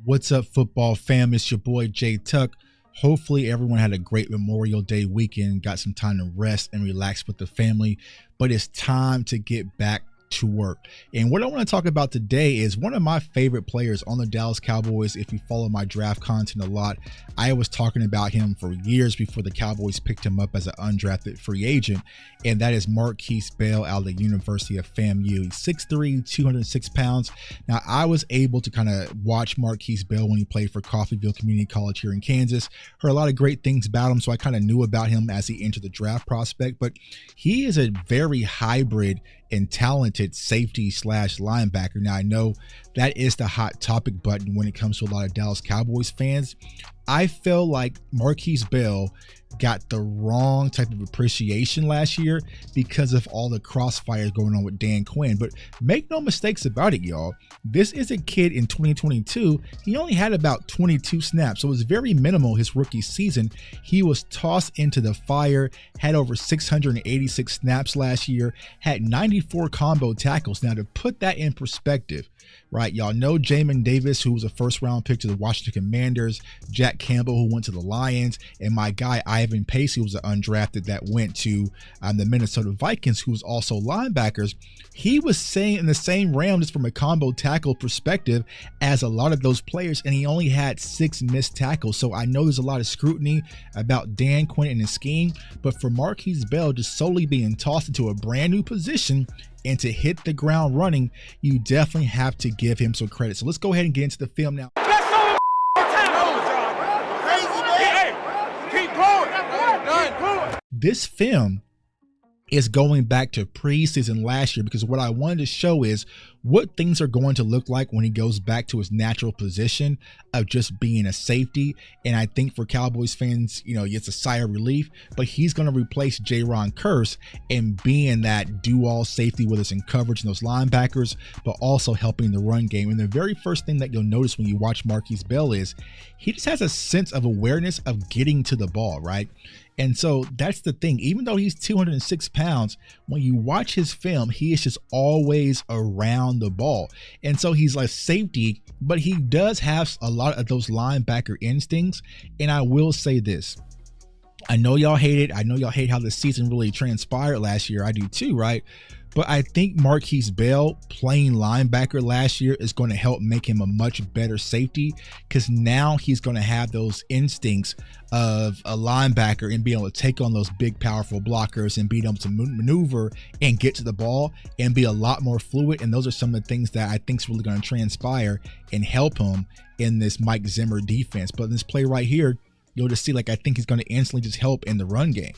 What's up, football fam? It's your boy Jay Tuck. Hopefully everyone had a great Memorial Day weekend, got some time to rest and relax with the family, but it's time to get back to work. And what I want to talk about today is one of my favorite players on the Dallas Cowboys. If you follow my draft content a lot, I was talking about him for years before the Cowboys picked him up as an undrafted free agent, and that is Markquese Bell out of the University of FAMU. He's 6'3", 206 pounds. Now, I was able to kind of watch Markquese Bell when he played for Coffeyville Community College here in Kansas. Heard a lot of great things about him, so I kind of knew about him as he entered the draft prospect, but he is a very hybrid and talented safety slash linebacker. Now, I know that is the hot topic button when it comes to a lot of Dallas Cowboys fans. I feel like Markquese Bell got the wrong type of appreciation last year because of all the crossfires going on with Dan Quinn. But make no mistakes about it, y'all. This is a kid in 2022. He only had about 22 snaps, so it was very minimal his rookie season. He was tossed into the fire, had over 686 snaps last year, had 94 combo tackles. Now, to put that in perspective, right, y'all know Jamin Davis, who was a first-round pick to the Washington Commanders, Jack Campbell, who went to the Lions, and my guy Ivan Pace, who was an undrafted that went to the Minnesota Vikings, who was also linebackers. He was saying in the same realm, just from a combo tackle perspective, as a lot of those players, and he only had 6 missed tackles. So I know there's a lot of scrutiny about Dan Quinn and his scheme, but for Markquese Bell just solely being tossed into a brand new position and to hit the ground running, you definitely have to give him some credit. So let's go ahead and get into the film now. This film is going back to preseason last year, because what I wanted to show is what things are going to look like when he goes back to his natural position of just being a safety. And I think for Cowboys fans, you know, it's a sigh of relief, but he's going to replace Jaron Kearse and being that do-all safety with us in coverage and those linebackers, but also helping the run game. And the very first thing that you'll notice when you watch Markquese Bell is he just has a sense of awareness of getting to the ball, right? And so that's the thing. Even though he's 206 pounds, when you watch his film, he is just always around the ball. And so he's like safety, but he does have a lot of those linebacker instincts. And I will say this. I know y'all hate it. I know y'all hate how the season really transpired last year. I do too, right? But I think Markquese Bell playing linebacker last year is going to help make him a much better safety, because now he's going to have those instincts of a linebacker and be able to take on those big, powerful blockers and be able to maneuver and get to the ball and be a lot more fluid. And those are some of the things that I think is really going to transpire and help him in this Mike Zimmer defense. But in this play right here, you'll just see, like, I think he's going to instantly just help in the run game,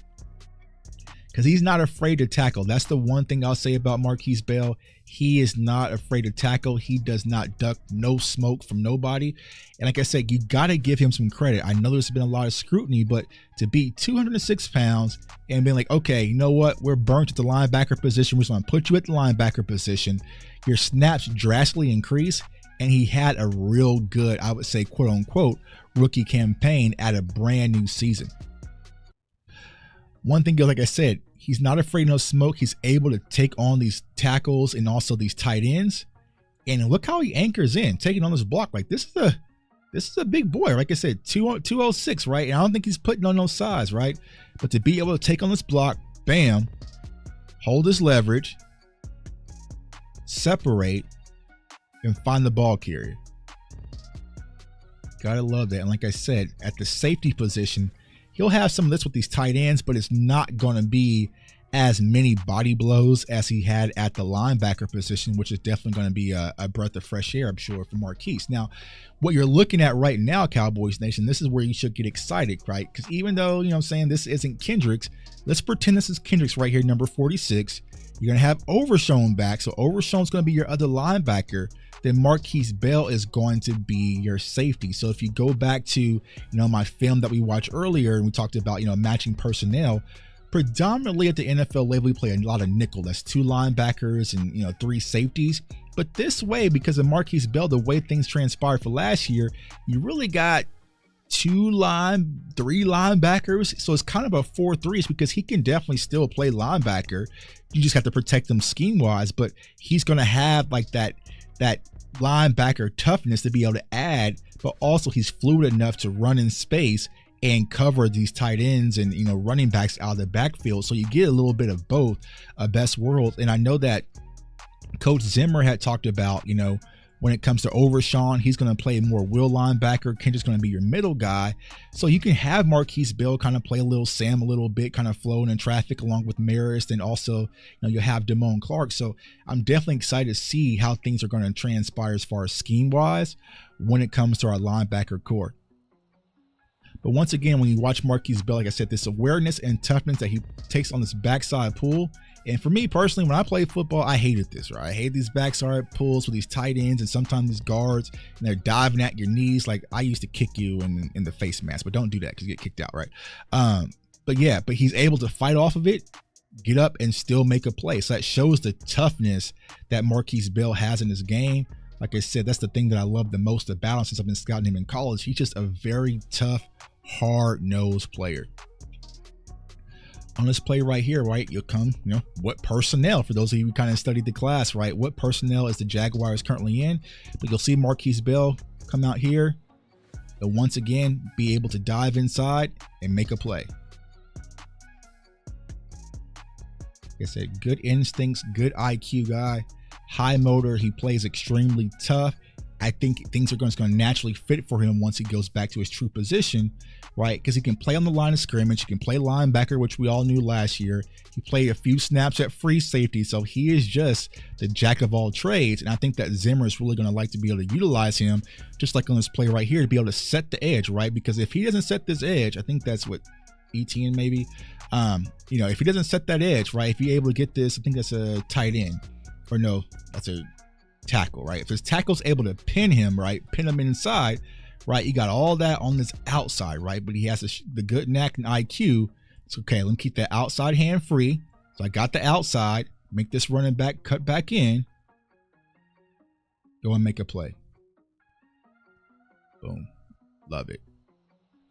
because he's not afraid to tackle. That's the one thing I'll say about Markquese Bell. He is not afraid to tackle. He does not duck no smoke from nobody. And like I said, you got to give him some credit. I know there's been a lot of scrutiny, but to be 206 pounds and being like, okay, you know what? We're burnt at the linebacker position. We're just going to put you at the linebacker position. Your snaps drastically increase. And he had a real good, I would say, quote unquote, rookie campaign at a brand new season. One thing, like I said, he's not afraid of no smoke. He's able to take on these tackles and also these tight ends. And look how he anchors in, taking on this block. Like, this is a big boy. Like I said, 206, right? And I don't think he's putting on no size, right? But to be able to take on this block, bam, hold his leverage, separate, and find the ball carrier. Gotta love that. And like I said, at the safety position, he'll have some of this with these tight ends, but it's not going to be as many body blows as he had at the linebacker position, which is definitely going to be a breath of fresh air, I'm sure, for Markquese. Now, what you're looking at right now, Cowboys Nation, this is where you should get excited, right? Because even though, you know what I'm saying, this isn't Kendricks, let's pretend this is Kendricks right here, number 46. You're going to have Overshown back. So Overshown's going to be your other linebacker. Then Markquese Bell is going to be your safety. So if you go back to, you know, my film that we watched earlier, and we talked about, you know, matching personnel, predominantly at the NFL level, we play a lot of nickel. That's 2 linebackers and, you know, 3 safeties. But this way, because of Markquese Bell, the way things transpired for last year, you really got 3 linebackers. So it's kind of a 4-3, because he can definitely still play linebacker. You just have to protect them scheme wise, but he's going to have like that linebacker toughness to be able to add, but also he's fluid enough to run in space and cover these tight ends and, running backs out of the backfield. So you get a little bit of both, best worlds. And I know that Coach Zimmer had talked about, when it comes to Overshawn, he's going to play more will linebacker. Kendrick's going to be your middle guy. So you can have Markquese Bell kind of play a little Sam a little bit, kind of flowing in traffic along with Marist. And also, you'll have Damone Clark. So I'm definitely excited to see how things are going to transpire as far as scheme-wise when it comes to our linebacker core. But once again, when you watch Markquese Bell, like I said, this awareness and toughness that he takes on this backside pull. And for me personally, when I played football, I hated this, right? I hate these backside pulls with these tight ends and sometimes these guards, and they're diving at your knees. Like, I used to kick you in the face mask, but don't do that because you get kicked out, right? But he's able to fight off of it, get up, and still make a play. So that shows the toughness that Markquese Bell has in his game. Like I said, that's the thing that I love the most about him since I've been scouting him in college. He's just a very tough, hard-nosed player. On this play right here, right, you'll come, what personnel, for those of you who kind of studied the class, right, what personnel is the Jaguars currently in? But you'll see Markquese Bell come out here and once again be able to dive inside and make a play. Like I said, good instincts, good IQ guy, high motor. He plays extremely tough. I think things are going to naturally fit for him once he goes back to his true position, right? Because he can play on the line of scrimmage. He can play linebacker, which we all knew last year. He played a few snaps at free safety. So he is just the jack of all trades. And I think that Zimmer is really going to like to be able to utilize him, just like on this play right here, to be able to set the edge, right? Because if he doesn't set this edge, I think that's what ETN maybe, if he doesn't set that edge, right? If you're able to get this, I think that's a tight end, or no, that's a tackle, right? If his tackle's able to pin him, right, pin him inside, right, you got all that on this outside, right? But he has the good knack and IQ. It's okay, let me keep that outside hand free. So I got the outside, make this running back cut back in, go and make a play. Boom, love it.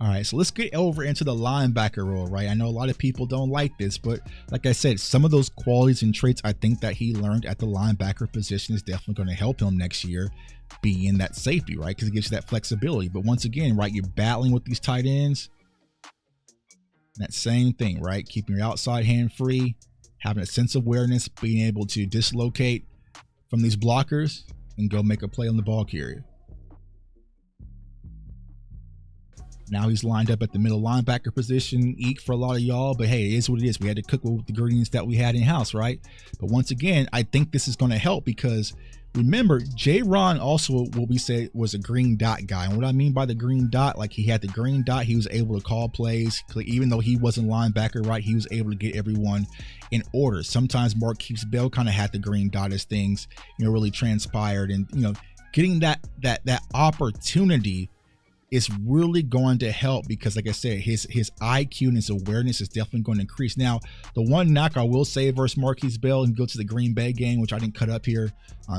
All right, so let's get over into the linebacker role, right? I know a lot of people don't like this, but like I said, some of those qualities and traits I think that he learned at the linebacker position is definitely going to help him next year be in that safety, right? Because it gives you that flexibility. But once again, right, you're battling with these tight ends. That same thing, right? Keeping your outside hand free, having a sense of awareness, being able to dislocate from these blockers and go make a play on the ball carrier. Now he's lined up at the middle linebacker position. Eek for a lot of y'all, but hey, it is what it is. We had to cook with the ingredients that we had in house, right? But once again, I think this is going to help because remember, J-Ron also, what we said, was a green dot guy. And what I mean by the green dot, like he had the green dot, he was able to call plays. Even though he wasn't linebacker, right, he was able to get everyone in order. Sometimes Markquese Bell kind of had the green dot as things, really transpired. And, getting that opportunity is really going to help because, like I said, his IQ and his awareness is definitely going to increase. Now, the one knock I will say versus Markquese Bell and go to the Green Bay game, which I didn't cut up here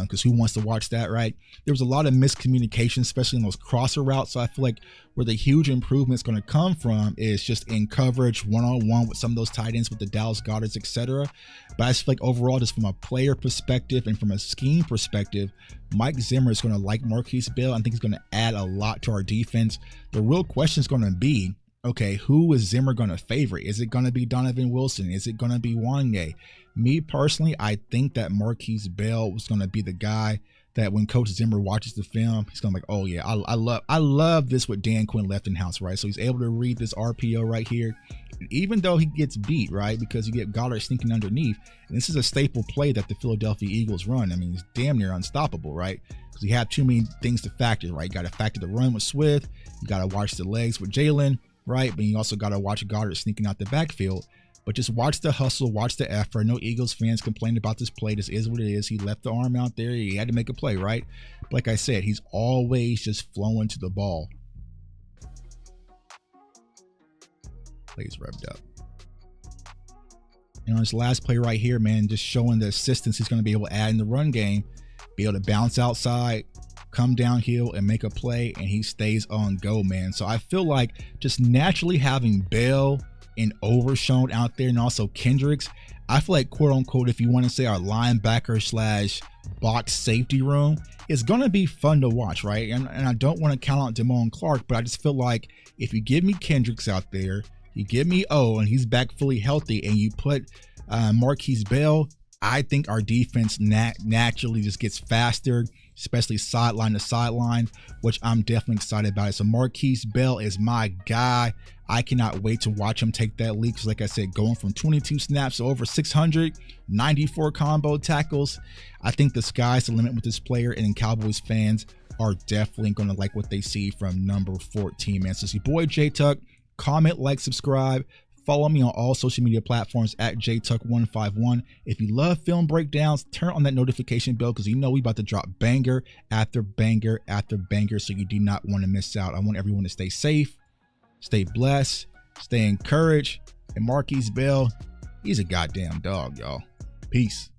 because who wants to watch that, right? There was a lot of miscommunication, especially in those crosser routes. So I feel like where the huge improvement is going to come from is just in coverage, one-on-one with some of those tight ends with the Dallas Goederts, etc. But I just feel like overall, just from a player perspective and from a scheme perspective, Mike Zimmer is going to like Markquese Bell. I think he's going to add a lot to our defense. The real question is going to be, okay, who is Zimmer going to favor? Is it going to be Donovan Wilson? Is it going to be Wanye? Me personally, I think that Markquese Bell was going to be the guy that when Coach Zimmer watches the film, he's going to be like, oh yeah, I love this what Dan Quinn left in house, right? So he's able to read this RPO right here. Even though he gets beat, right? Because you get Goddard sneaking underneath. And this is a staple play that the Philadelphia Eagles run. I mean, it's damn near unstoppable, right? Because you have too many things to factor, right? You got to factor the run with Swift. You got to watch the legs with Jalen, right? But you also got to watch Goddard sneaking out the backfield. But just watch the hustle, watch the effort. I know Eagles fans complained about this play. This is what it is. He left the arm out there. He had to make a play, right? But like I said, he's always just flowing to the ball. Plays revved up. And on this last play right here, man, just showing the assistance he's going to be able to add in the run game, be able to bounce outside, come downhill and make a play, and he stays on go, man. So I feel like just naturally having Bell, and overshown out there, and also Kendricks. I feel like, quote unquote, if you want to say our linebacker slash box safety room, it's going to be fun to watch, right? And I don't want to count out Damone Clark, but I just feel like if you give me Kendricks out there, you give me and he's back fully healthy, and you put Markquese Bell, I think our defense naturally just gets faster, especially sideline to sideline, which I'm definitely excited about it. So Markquese Bell is my guy. I cannot wait to watch him take that leap, because like I said, going from 22 snaps to over 694 combo tackles, I think the sky's the limit with this player, and Cowboys fans are definitely going to like what they see from number 14, man. So it's your boy J Tuck. Comment, like, subscribe. Follow me on all social media platforms at JTuck151. If you love film breakdowns, turn on that notification bell, because you know we about to drop banger after banger after banger, so you do not want to miss out. I want everyone to stay safe, stay blessed, stay encouraged, and Markquese Bell, he's a goddamn dog, y'all. Peace.